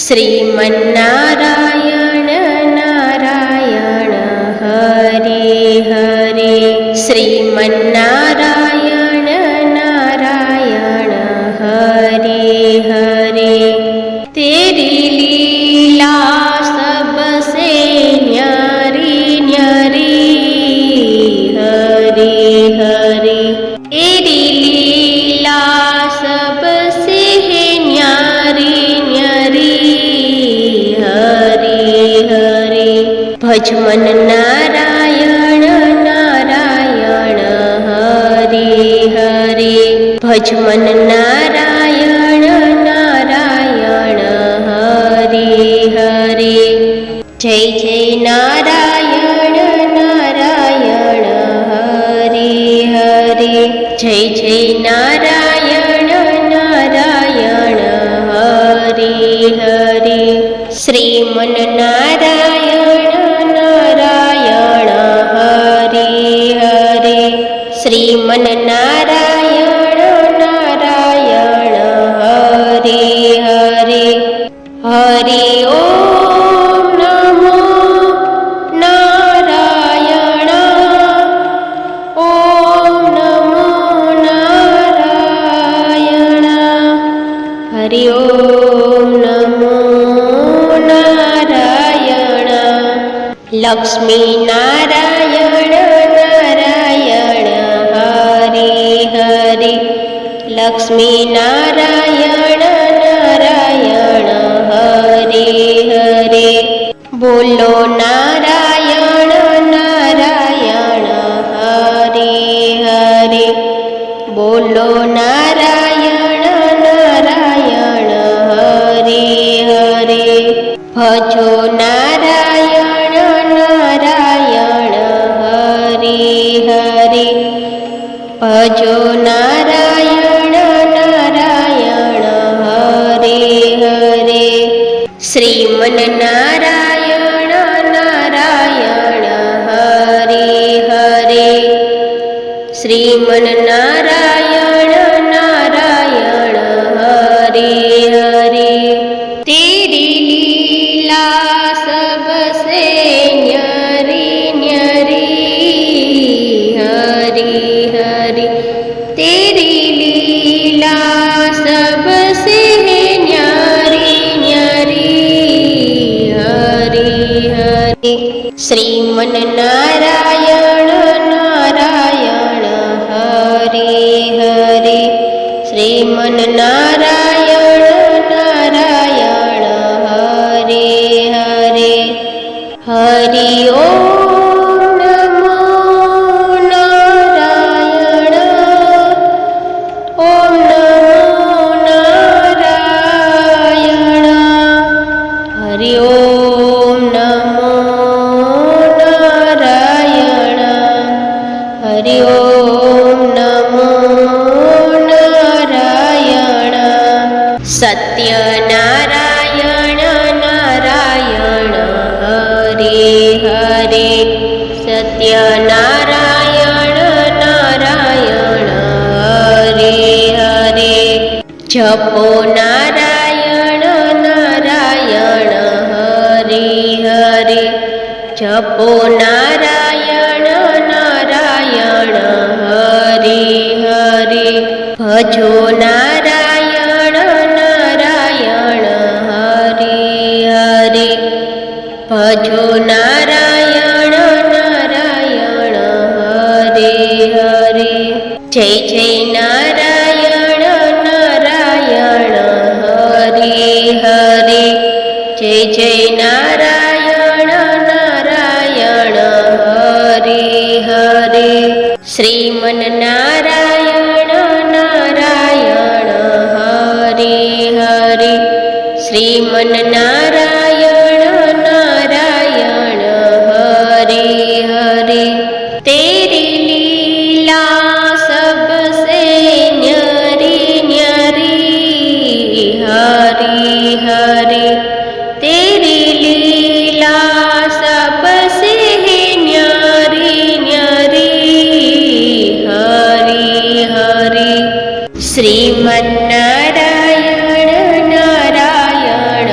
શ્રીમન્નારાયણ નારાયણ હરે હરે, શ્રીમન્નારાયણ નારાયણ હરે હરે, તેરી લીલા સબસે ન્યારી ન્યારી હરે હરે, તેરી લીલા સબસે ન્યારી ન્યારી હરે હરે, ભજ મન નારાયણ નારાયણ હરે હરે, ભજ મન નારાયણ નારાયણ હરે હરે, જય જય નારાયણ નારાયણ હરે હરે, જય જય નારાયણ નારાયણ હરે હરે, શ્રીમન નારાયણ નારાયણ હરે હરે, શ્રીમન નારાયણ નારાયણ હરે હરે, હરિ ઓમ નમો નારાયણ, ઓમ નમો નારાયણ, હરિ ઓમ નમો નારાયણ, લક્ષ્મી નારાયણ નારાયણ હરે હરે, લક્ષ્મી નારાયણ નારાયણ હરે હરે, બોલો નારાયણ નારાયણ હરે હરે, બોલો નારાયણ નારાયણ હરે હરે, ભજો નારાયણ નારાયણ હરે હરે, ભજો નારાયણ નારાયણ હરે હરે, શ્રીમન નારાયણ નારાયણ હરે હરે, શ્રીમન નારાયણ નારાયણ હરે હરે, તેરી લીલા સબસે ન્યારી ન્યારી હરે હરે, તેરી લીલા સબસે ન્યારી ન્યારી હરે હરે, શ્રીમન નારાયણ નારાયણ હરે હરે, શ્રીમન નારાયણ નારાયણ હરે હરે, હરિ ઓમ નમો નારાયણ, ઓમ નમો નારાયણ, હરિ ઓમ નમો નારાયણ, હરિ ઓમ નમો નારાયણ, સત્ય નારાયણ નારાયણ હરે હરે, સત્ય નારાયણ નારાયણ હરે હરે, જપો નારાયણ નારાયણ હરે હરે, જપો નારાયણ નારાયણ હરે હરે, ભજો નારાયણ નારાયણ હરે હરે, ભજો નારાયણ નારાયણ હરે હરે, જય જય નારાયણ નારાયણ હરે હરે, જય જય નારાયણ નારાયણ હરે હરે, શ્રીમન નારાયણ નારાયણ હરે હરે, શ્રીમન નારાયણ નારાયણ હરે હરે, તેરી લીલા સબસે ન્યારી ન્યારી હરે હરે, તેરી લીલા સબસે ન્યારી ન્યારી હરે હરે, શ્રીમન્નારાયણ નારાયણ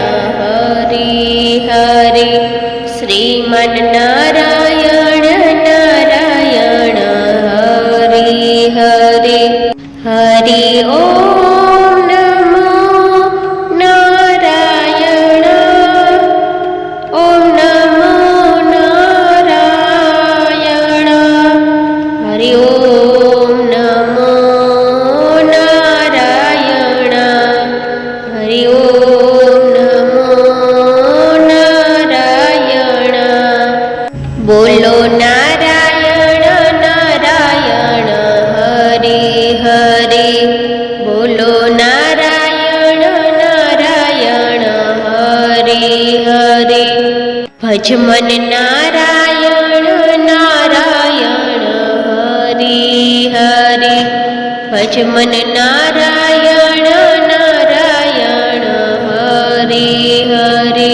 ભજ મન નારાયણ નારાયણ હરિ હરિ. ભજ મન નારાયણ નારાયણ હરિ હરિ.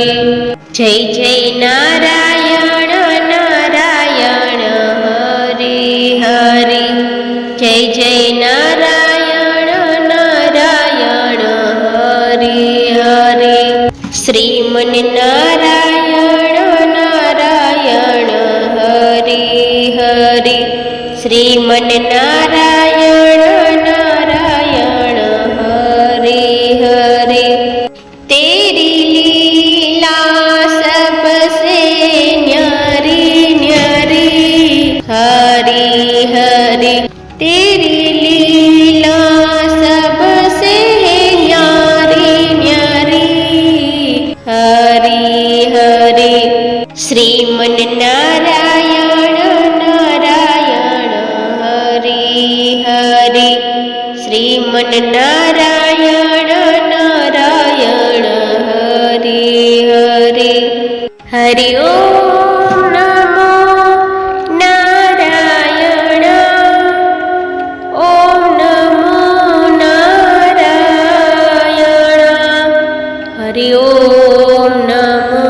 જય જય નારાયણ નારાયણ હરિ હરિ. જય જય નારાયણ નારાયણ હરિ હરિ. શ્રીમન નારાયણ નારાયણ હરિ હરિ. શ્રીમન નારાયણ નારાયણ હરિ હરિ. તેરી લીલા સબસે ન્યારી ન્યારી હરિ હરિ. તેરી લીલા સબસે ન્યારી ન્યારી હરિ હરિ. શ્રીમન નારાયણ નારાયણ હરિ હરિ. શ્રીમન નારાયણ નારાયણ હરિ હરિ. હરિ ઓમ નમો નારાયણ. ઓમ નમો નારાયણ. હરિ ઓમ નમો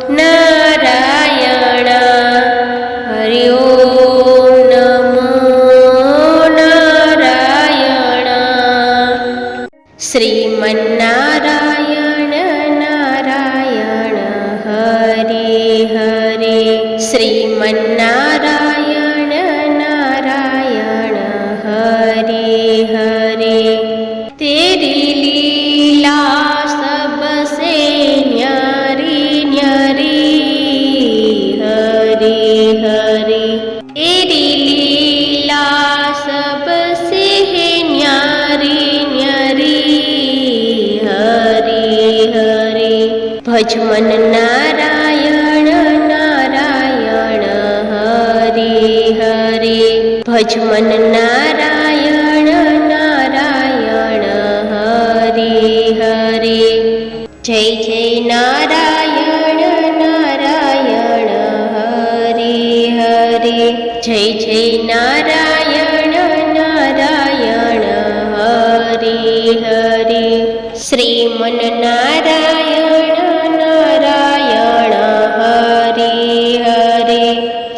નારાયણ. હરિ ઓમ નમો નારાયણ. શ્રીમન નારાયણ નારાયણ હરિ હરિ. શ્રીમન નારાયણ નારાયણ હરિ હરિ. તેરી લીલા સબસે ન્યારી ન્યારી હરિ હરિ. તેરી લીલા સબસે ન્યારી ન્યારી હરિ હરિ. ભજ મન નારાયણ નારાયણ હરિ હરિ. ભજ મન નારાયણ નારાયણ હરિ હરિ. જય જય નારાયણ નારાયણ હરિ હરિ. જય જય નારાયણ નારાયણ હરિ હરિ. શ્રીમન નારાયણ નારાયણ હરિ હરિ.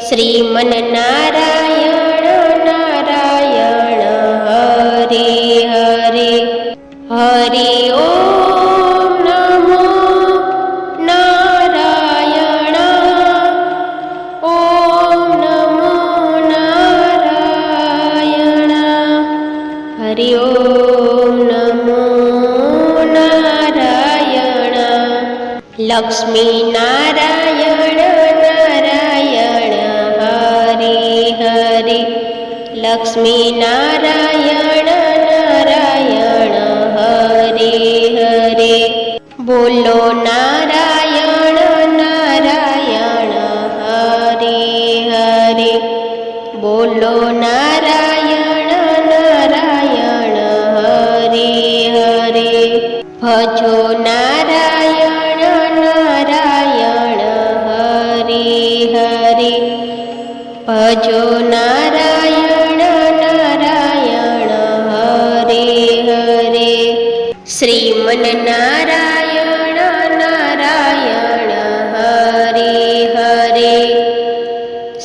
શ્રીમન નારાયણ નારાયણ હરિ હરિ. હરિ ઓમ નમો નારાયણ. ઓમ નમો નારાયણ. હરિ ઓમ નમો નારાયણ. લક્ષ્મી નારાયણ નારાયણ હરિ હરિ. લક્ષ્મી નારાયણ નારાયણ હરિ હરિ. બોલો નારાયણ નારાયણ હરિ હરિ. બોલો નારાયણ નારાયણ હરિ હરિ. ભજો નારાયણ નારાયણ હરિ હરિ. ભજો નારાયણ નારાયણ હરિ હરિ. શ્રીમન નારાયણ નારાયણ હરિ હરિ.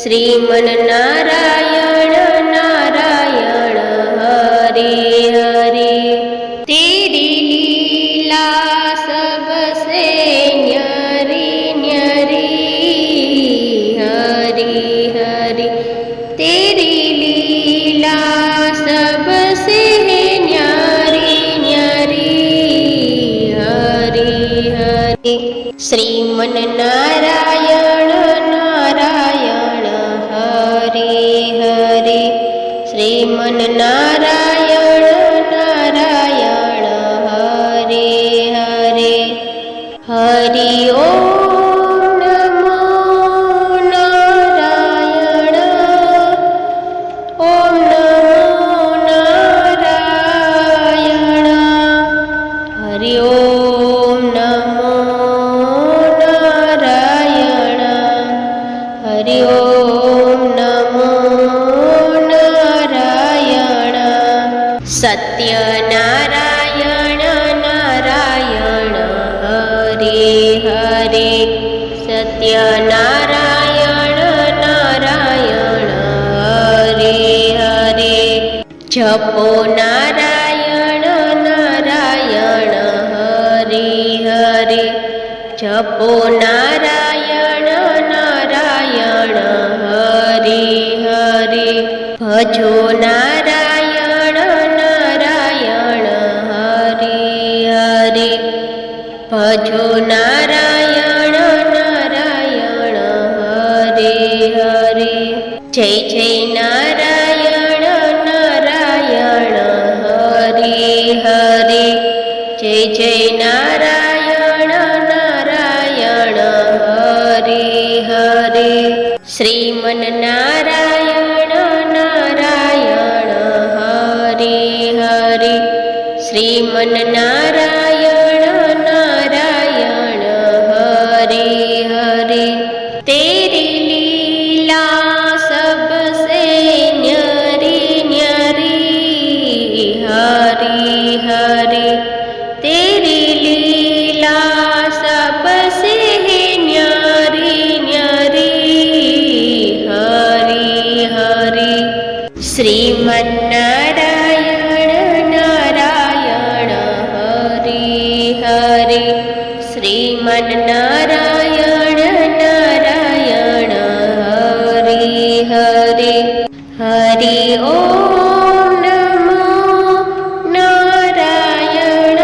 શ્રીમન નારાયણ નારાયણ હરિ હરિ. તેરી લીલા સબસે ન્યારી ન્યારી હરિ હરિ. તેરી લીલા સબસે ન્યારી ન્યારી હરિ હરિ. શ્રીમન નારાયણ નારાયણ હરિ હરિ. શ્રીમન નારાયણ નારાયણ હરિ હરિ. હરિ ઓમ નમો નારાયણ. ઓમ નમો નારાયણ. હરિ ઓમ નમો નારાયણ. હરે હરે સત્યનારાયણ નારાયણ હરે હરે જપો નારાયણ નારાયણ હરે હરે જપો નારાયણ નારાયણ હરે હરે ભજો નારાયણ નારાયણ હરે હરે ભજો નારાયણ નારાયણ હરે હરે જય જય નારાયણ નારાયણ હરે હરે જય જય નારાયણ નારાયણ હરે હરે શ્રીમન નારાયણ નારાયણ હરે હરે શ્રીમન નારાયણ નારાયણ હરે હરે તેરી લીલા સબસે ન્યરી ન્યરી હરી હરી તેરી લીલા સબસે ન્યરી ન્યરી હરી હરી શ્રીમન નારાયણ નારાયણ હરે હરે શ્રીમન નારાયણ નારાયણ હરે હરે હરિ ઓમ નમો નારાયણ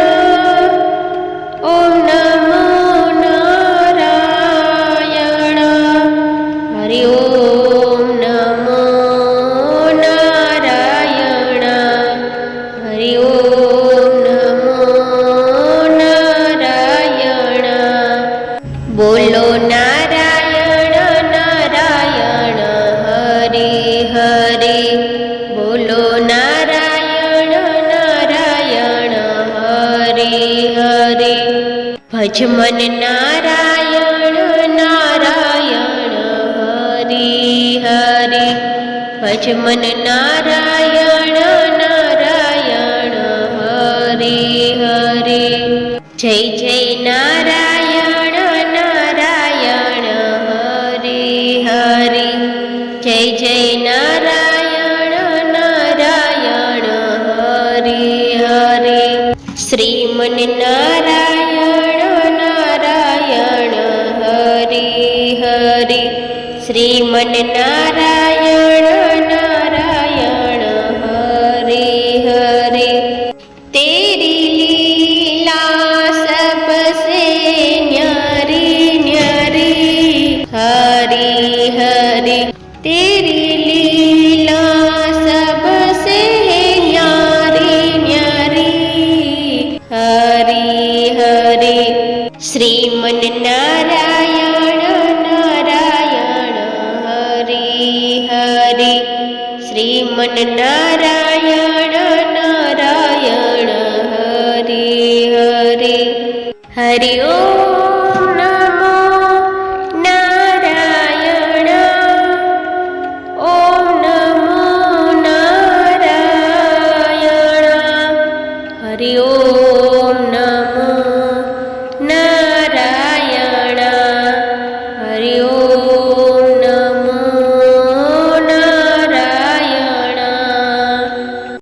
ઓમ નમો નારાયણ હરિ ઓમ નમો નારાયણ હરિ ઓમ નમો નારાયણ બોલો નારાયણ નારાયણ હરે હરે બોલો નારાયણ નારાયણ હરે હરે ભજમન નારાયણ નારાયણ હરે હરે ભજમન નારાયણ નારાયણ હરે હરે જય જય નારાયણ નારાયણ હરે હરે જય જય નારાયણ નારાયણ હરે હરે શ્રીમન નારાયણ નારાયણ હરે હરે શ્રીમન નારાયણ નારાયણ હરે હરે તેરી લીલા સબસે ન્યરી ન્યરી હરી હરી તેરી લીલા સબસે ન્યરી ન્યરી હરી હરી શ્રીમન નારાયણ નારાયણ હરે હરે શ્રીમન નારાયણ નારાયણ હરે હરે હરિ ઓમ નમો નારાયણ ઓમ નમો નારાયણ હરિ ઓમ